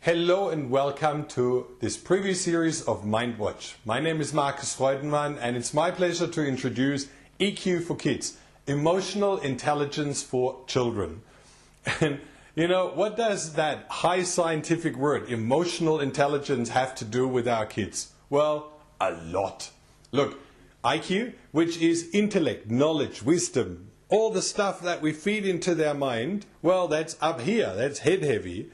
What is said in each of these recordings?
Hello and welcome to this preview series of MindWatch. My name is Markus Freudenmann and it's my pleasure to introduce EQ for Kids, Emotional Intelligence for Children. And you know, what does that high scientific word, emotional intelligence, have to do with our kids? Well, a lot. Look, IQ, which is intellect, knowledge, wisdom, all the stuff that we feed into their mind, well, that's up here, that's head heavy.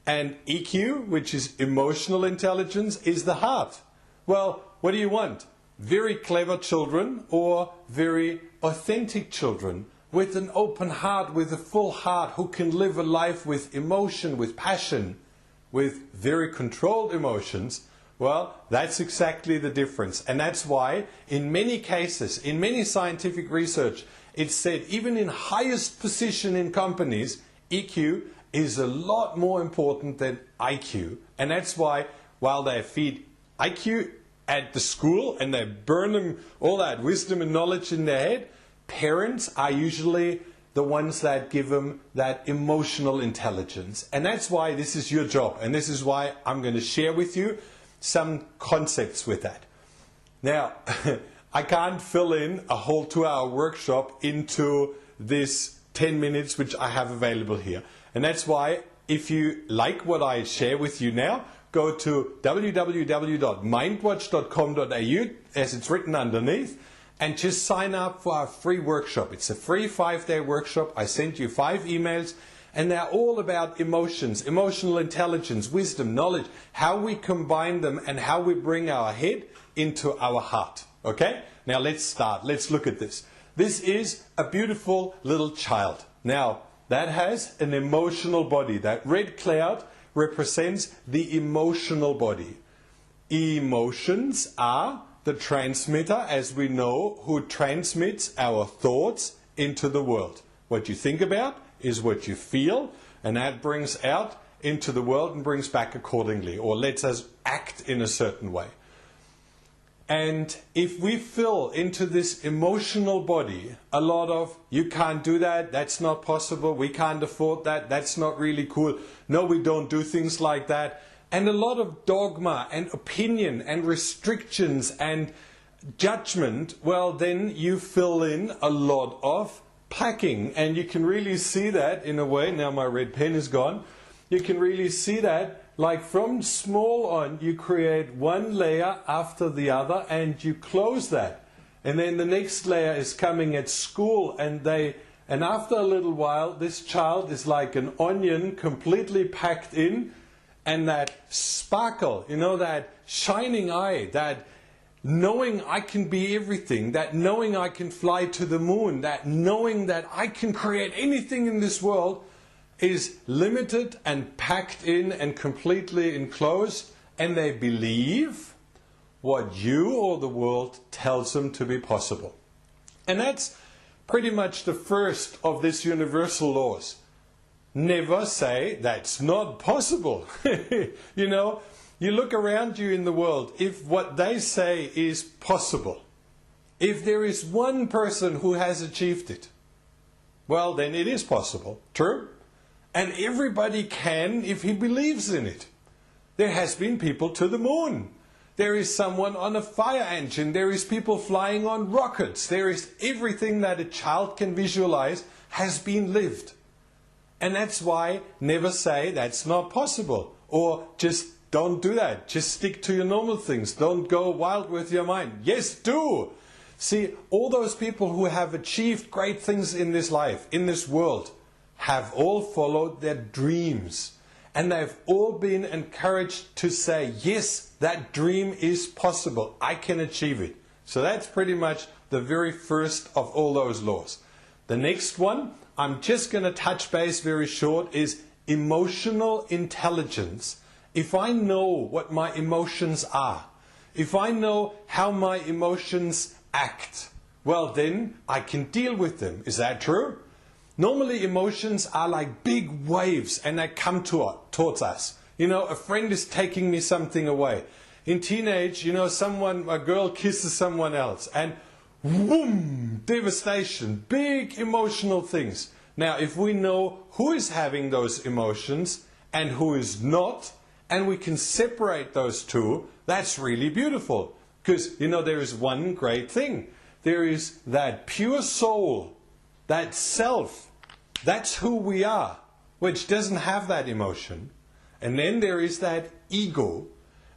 And EQ, which is emotional intelligence, is the heart. Well, what do you want? Very clever children or very authentic children with an open heart, with a full heart, who can live a life with emotion, with passion, with very controlled emotions? Well, that's exactly the difference. And that's why in many cases, in many scientific research, it's said even in highest position in companies, EQ is a lot more important than IQ. And that's why while they feed IQ at the school and they burn them all that wisdom and knowledge in their head, parents are usually the ones that give them that emotional intelligence. And that's why this is your job. And this is why I'm going to share with you some concepts with that. Now, I can't fill in a whole 2-hour workshop into this 10 minutes which I have available here. And that's why if you like what I share with you now, go to www.mindwatch.com.au as it's written underneath and just sign up for our free workshop. It's a free 5-day workshop. I sent you 5 emails and they're all about emotions, emotional intelligence, wisdom, knowledge, how we combine them and how we bring our head into our heart. Okay? Now let's start. Let's look at this. This is a beautiful little child. Now, that has an emotional body. That red cloud represents the emotional body. Emotions are the transmitter, as we know, who transmits our thoughts into the world. What you think about is what you feel, and that brings out into the world and brings back accordingly, or lets us act in a certain way. And if we fill into this emotional body a lot of, you can't do that, that's not possible, we can't afford that, that's not really cool, no, we don't do things like that, and a lot of dogma and opinion and restrictions and judgment, well, then you fill in a lot of packing. And you can really see that in a way, now my red pen is gone, you can really see that. Like from small on, you create one layer after the other and you close that. And then the next layer is coming at school and after a little while, this child is like an onion completely packed in, and that sparkle, you know, that shining eye, that knowing I can be everything, that knowing I can fly to the moon, that knowing that I can create anything in this world, is limited and packed in and completely enclosed, and they believe what you or the world tells them to be possible. And that's pretty much the first of these universal laws. Never say that's not possible. You know, you look around you in the world, if what they say is possible, if there is one person who has achieved it, well, then it is possible. True? And everybody can if he believes in it. There has been people to the moon. There is someone on a fire engine. There is people flying on rockets. There is everything that a child can visualize has been lived. And that's why never say that's not possible. Or just don't do that. Just stick to your normal things. Don't go wild with your mind. Yes, do. See, all those people who have achieved great things in this life, in this world, have all followed their dreams. And they've all been encouraged to say, yes, that dream is possible. I can achieve it. So that's pretty much the very first of all those laws. The next one, I'm just going to touch base very short, is emotional intelligence. If I know what my emotions are, if I know how my emotions act, well then I can deal with them. Is that true? Normally emotions are like big waves and they come towards us. You know, a friend is taking me something away. In teenage, you know, a girl kisses someone else and boom, devastation, big emotional things. Now, if we know who is having those emotions and who is not, and we can separate those two, that's really beautiful. Because, there is one great thing. There is that pure soul, that self, that's who we are, which doesn't have that emotion. And then there is that ego.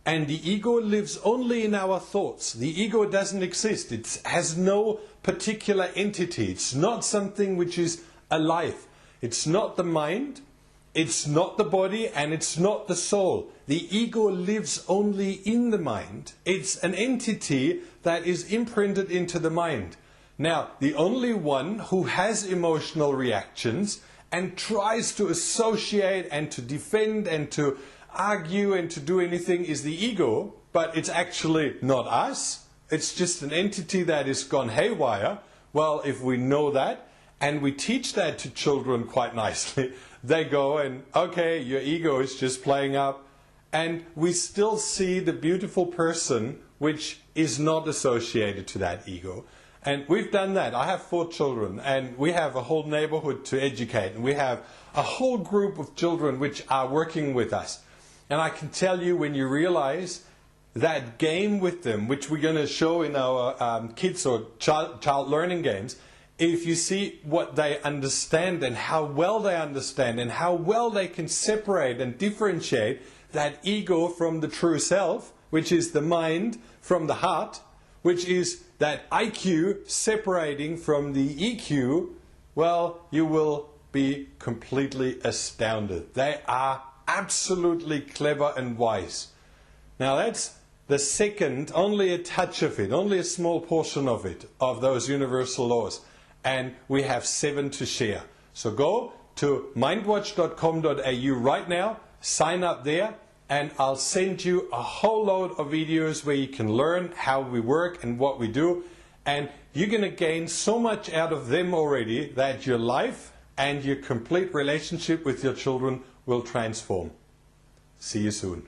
And the ego lives only in our thoughts. The ego doesn't exist. It has no particular entity. It's not something which is alive. It's not the mind, it's not the body, and it's not the soul. The ego lives only in the mind. It's an entity that is imprinted into the mind. Now, the only one who has emotional reactions and tries to associate and to defend and to argue and to do anything is the ego, but it's actually not us. It's just an entity that has gone haywire. Well, if we know that, and we teach that to children quite nicely, they go and, okay, your ego is just playing up, and we still see the beautiful person which is not associated to that ego. And we've done that. I have 4 children, and we have a whole neighborhood to educate, and we have a whole group of children which are working with us. And I can tell you, when you realize that game with them, which we're going to show in our kids or child learning games, if you see what they understand and how well they understand and how well they can separate and differentiate that ego from the true self, which is the mind, from the heart, which is that IQ separating from the EQ, well, you will be completely astounded. They are absolutely clever and wise. Now that's the second, only a touch of it, only a small portion of it, of those universal laws. And we have 7 to share. So go to mindwatch.com.au right now, sign up there, and I'll send you a whole load of videos where you can learn how we work and what we do. And you're going to gain so much out of them already that your life and your complete relationship with your children will transform. See you soon.